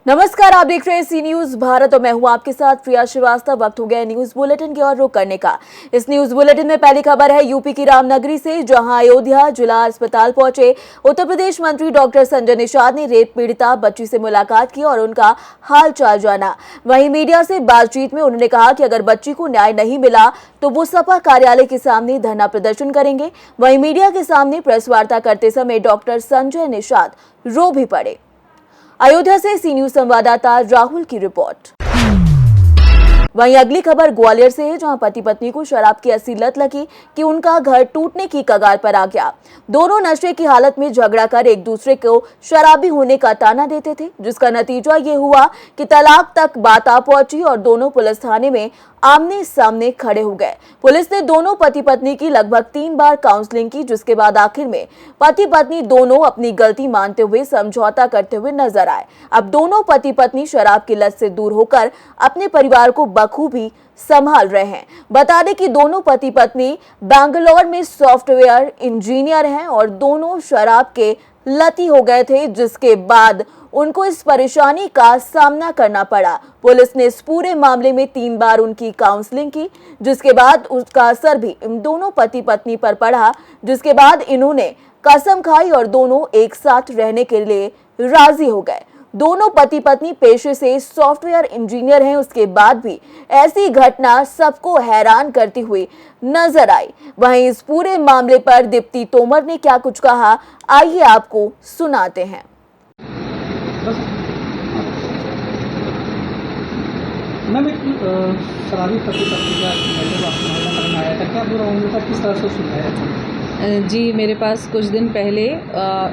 नमस्कार, आप देख रहे हैं सी न्यूज भारत और मैं हूं आपके साथ प्रिया श्रीवास्तव। वक्त हो गया न्यूज बुलेटिन की ओर रुख करने का। इस न्यूज बुलेटिन में पहली खबर है यूपी की रामनगरी से, जहां अयोध्या जिला अस्पताल पहुंचे उत्तर प्रदेश मंत्री डॉक्टर संजय निषाद ने रेप पीड़िता बच्ची से मुलाकात की और उनका हाल चाल जाना। वहीं मीडिया से बातचीत में उन्होंने कहा कि अगर बच्ची को न्याय नहीं मिला तो वो सपा कार्यालय के सामने धरना प्रदर्शन करेंगे। वहीं मीडिया के सामने प्रेस वार्ता करते समय डॉक्टर संजय निषाद रो भी पड़े। अयोध्या से सी न्यूज संवाददाता राहुल की रिपोर्ट। वहीं अगली खबर ग्वालियर से है, जहां पति पत्नी को शराब की ऐसी लत लगी कि उनका घर टूटने की कगार पर आ गया। दोनों नशे की हालत में झगड़ा कर एक दूसरे को शराबी होने का ताना देते थे, जिसका नतीजा ये हुआ कि तलाक तक बात आ पहुंची और दोनों पुलिस थाने में आमने सामने खड़े हो गए। पुलिस ने दोनों पति पत्नी की लगभग 3 बार काउंसलिंग की, जिसके बाद आखिर में पति पत्नी दोनों अपनी गलती मानते हुए समझौता करते हुए नजर आए। अब दोनों पति पत्नी शराब की लत से दूर होकर अपने परिवार को बखूबी संभाल रहे हैं। बता दें कि दोनों पति पत्नी बैंगलोर में सॉफ्टवेयर इंजीनियर हैं और दोनों शराब के लती हो गए थे, जिसके बाद उनको इस परेशानी का सामना करना पड़ा। पुलिस ने इस पूरे मामले में 3 बार उनकी काउंसलिंग की, जिसके बाद उसका असर भी इन दोनों पति पत्नी पर पड़ा, जिसके बाद इन्होंने कसम खाई और दोनों एक साथ रहने के लिए राजी हो गए। दोनों पति पत्नी पेशे से सॉफ्टवेयर इंजीनियर हैं। उसके बाद भी ऐसी घटना सबको हैरान करती हुई नजर आई। वहीं इस पूरे मामले पर दीप्ति तोमर ने क्या कुछ कहा, आइए आपको सुनाते हैं। मैम, एक शराबी पति पत्नी का मैटर आया था, क्या पूरा मामला था, किस तरह से सुलझाया था? जी, मेरे पास कुछ दिन पहले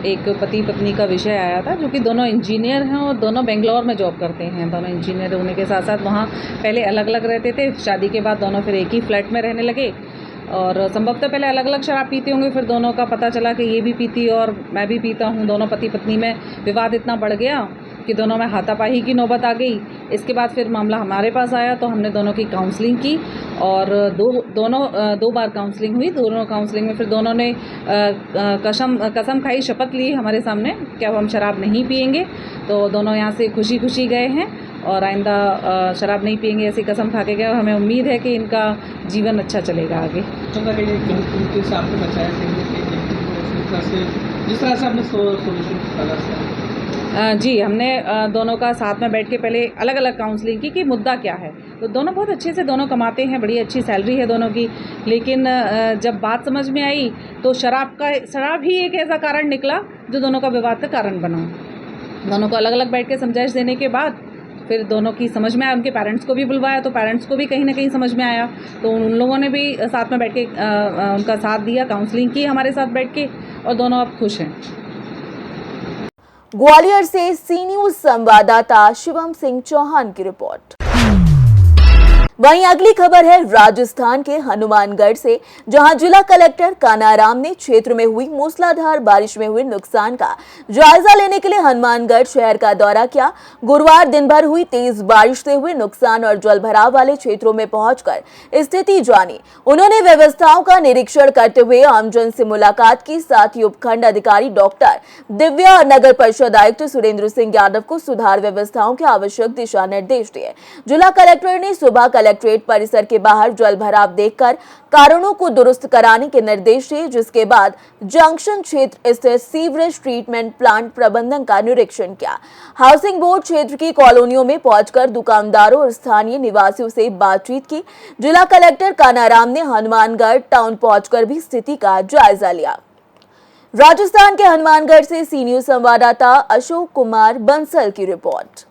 एक पति पत्नी का विषय आया था, जो कि दोनों इंजीनियर हैं और दोनों बेंगलोर में जॉब करते हैं। दोनों इंजीनियर होने के साथ साथ वहाँ पहले अलग अलग रहते थे। शादी के बाद दोनों फिर एक ही फ्लैट में रहने लगे और संभवतः पहले अलग अलग शराब पीते होंगे। फिर दोनों का पता चला कि ये भी पीती और मैं भी पीता हूँ। दोनों पति पत्नी में विवाद इतना बढ़ गया कि दोनों में हाथापाई की नौबत आ गई। इसके बाद फिर मामला हमारे पास आया तो हमने दोनों की काउंसलिंग की और दो बार काउंसलिंग हुई। दोनों काउंसलिंग में फिर दोनों ने कसम खाई, शपथ ली हमारे सामने कि अब हम शराब नहीं पिएंगे। तो दोनों यहाँ से खुशी खुशी गए हैं और आइंदा शराब नहीं पिएंगे ऐसी कसम खा के गए और हमें उम्मीद है कि इनका जीवन अच्छा चलेगा आगे। जिस तरह से आपने सोल्यूशन जी, हमने दोनों का साथ में बैठ के पहले अलग अलग काउंसलिंग की कि मुद्दा क्या है। तो दोनों बहुत अच्छे से दोनों कमाते हैं, बड़ी अच्छी सैलरी है दोनों की, लेकिन जब बात समझ में आई तो शराब ही एक ऐसा कारण निकला जो दोनों का विवाद का कारण बना। दोनों को अलग अलग बैठ के समझाइश देने के बाद फिर दोनों की समझ में आया। उनके पेरेंट्स को भी बुलवाया तो पेरेंट्स को भी कहीं ना कहीं समझ में आया, तो उन लोगों ने भी साथ में बैठ के उनका साथ दिया, काउंसलिंग की हमारे साथ बैठ के और दोनों अब खुश हैं। ग्वालियर से सी न्यूज संवाददाता शिवम सिंह चौहान की रिपोर्ट। वहीं अगली खबर है राजस्थान के हनुमानगढ़ से, जहां जिला कलेक्टर कानाराम ने क्षेत्र में हुई मूसलाधार बारिश में हुए नुकसान का जायजा लेने के लिए हनुमानगढ़ शहर का दौरा किया। गुरुवार दिन भर हुई तेज बारिश से हुए नुकसान और जलभराव वाले क्षेत्रों में पहुंचकर स्थिति जानी। उन्होंने व्यवस्थाओं का निरीक्षण करते हुए आमजन से मुलाकात की। साथ ही उपखंड अधिकारी डॉक्टर दिव्या और नगर परिषद आयुक्त सुरेंद्र सिंह यादव को सुधार व्यवस्थाओं के आवश्यक दिशा निर्देश दिए। जिला कलेक्टर ने सुबह कलेक्ट्रेट परिसर के बाहर जल भराव देखकर कारणों को दुरुस्त कराने के निर्देश दिए, जिसके बाद जंक्शन क्षेत्र स्थित सीवरेज ट्रीटमेंट प्लांट प्रबंधन का निरीक्षण किया। हाउसिंग बोर्ड क्षेत्र की कॉलोनियों में पहुंचकर दुकानदारों और स्थानीय निवासियों से बातचीत की। जिला कलेक्टर कानाराम ने हनुमानगढ़ टाउन पहुंचकर भी स्थिति का जायजा लिया। राजस्थान के हनुमानगढ़ से सी न्यूज संवाददाता अशोक कुमार बंसल की रिपोर्ट।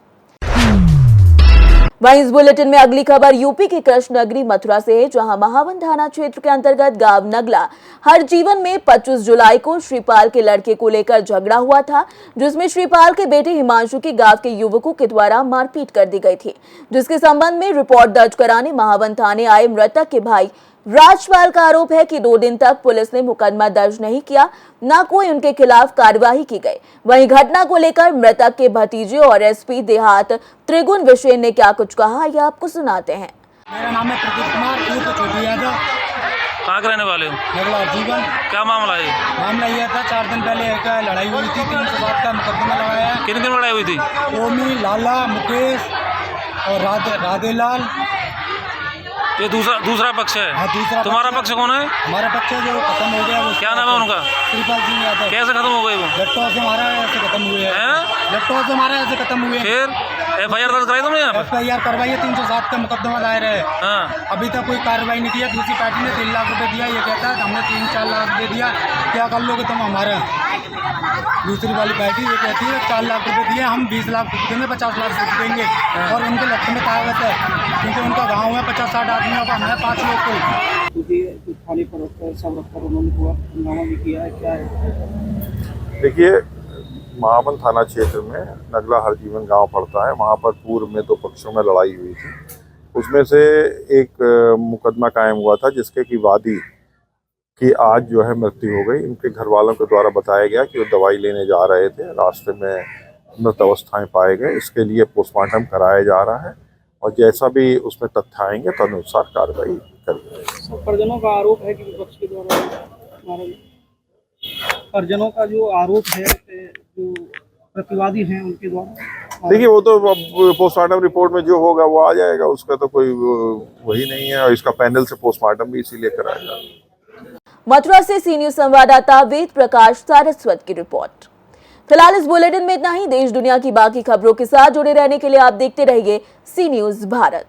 वहीं इस बुलेटिन में अगली खबर यूपी की कृष्ण नगरी मथुरा से है, जहां महावन थाना क्षेत्र के अंतर्गत गांव नगला हर जीवन में 25 जुलाई को श्रीपाल के लड़के को लेकर झगड़ा हुआ था, जिसमें श्रीपाल के बेटे हिमांशु की गांव के युवकों के द्वारा मारपीट कर दी गई थी, जिसके संबंध में रिपोर्ट दर्ज कराने महावन थाने आए मृतक के भाई राजपाल का आरोप है कि 2 दिन तक पुलिस ने मुकदमा दर्ज नहीं किया, न कोई उनके खिलाफ कार्रवाई की गई। वहीं घटना को लेकर मृतक के भतीजे और एसपी देहात त्रिगुण विशेन ने क्या कुछ कहा, यह आपको सुनाते हैं। मेरा नाम है प्रदीप कुमार, छोटू यादव। कहाँ के रहने वाले हो? नगला जीवन। क्या मामला है? मामला यह था 4 दिन पहले एक लड़ाई हुई थी, 307 का मुकदमा लगाया है। किन लड़ाई हुई थी? ओमी, लाला, मुकेश और राधेलाल। ये दूसरा पक्ष है? हाँ, दूसरा। तुम्हारा पक्ष कौन है? हमारा पक्ष जो खत्म हो गया। क्या नाम है उनका? श्रीपाल सिंह यादव। कैसे खत्म हो गए वो? लट्टों से मारा ऐसे खत्म हुए हैं? लट्टों से मारा ऐसे खत्म हुए। फिर FIR दर्ज कराई तुमने यहाँ पर? FIR करवाई है, 307 का मुकदमा दायर है। हाँ। अभी तक कोई कार्रवाई नहीं किया। दूसरी पार्टी ने 3 लाख रुपए दिया, ये कहता है हमने 3-4 लाख दे दिया, क्या कर लोगे तुम हमारा? दूसरी वाली पार्टी ये कहती है 4 लाख रुपए दिए, हम 20 लाख देंगे, 50 लाख देंगे। और उनके लक्ष्य में ताकत है, क्योंकि उनका गाँव है 50-60 आदमियों का, हमें 5 लोग को। थाने पर सब रखकर उन्होंने हुआ हंगामा भी किया है, क्या है? देखिए, महावन थाना क्षेत्र में नगला हरजीवन गांव पड़ता है। वहां पर पूर्व में 2 पक्षों में लड़ाई हुई थी। उसमें से एक मुकदमा कायम हुआ था जिसके की वादी की आज जो है मृत्यु हो गई। इनके घर वालों के द्वारा बताया गया कि वो दवाई लेने जा रहे थे, रास्ते में मृत अवस्थाएं पाए गए। इसके लिए पोस्टमार्टम कराया जा रहा है और जैसा भी उसमें तथ्य आएंगे तदनुसार कार्रवाई करेंगे। परिजनों का आरोप है कि विपक्ष के द्वारा मारा गया। परिजनों का जो आरोप है, जो प्रतिवादी हैं उनके द्वारा। देखिए, वो तो पोस्टमार्टम रिपोर्ट में जो होगा वो आ जाएगा, उसका तो कोई वही नहीं है। और इसका पैनल से पोस्टमार्टम भी इसीलिए कराया जाएगा। मथुरा से सी न्यूज संवाददाता वेद प्रकाश सारस्वत की रिपोर्ट। फिलहाल इस बुलेटिन में इतना ही। देश दुनिया की बाकी खबरों के साथ जुड़े रहने के लिए आप देखते रहिए सी न्यूज भारत।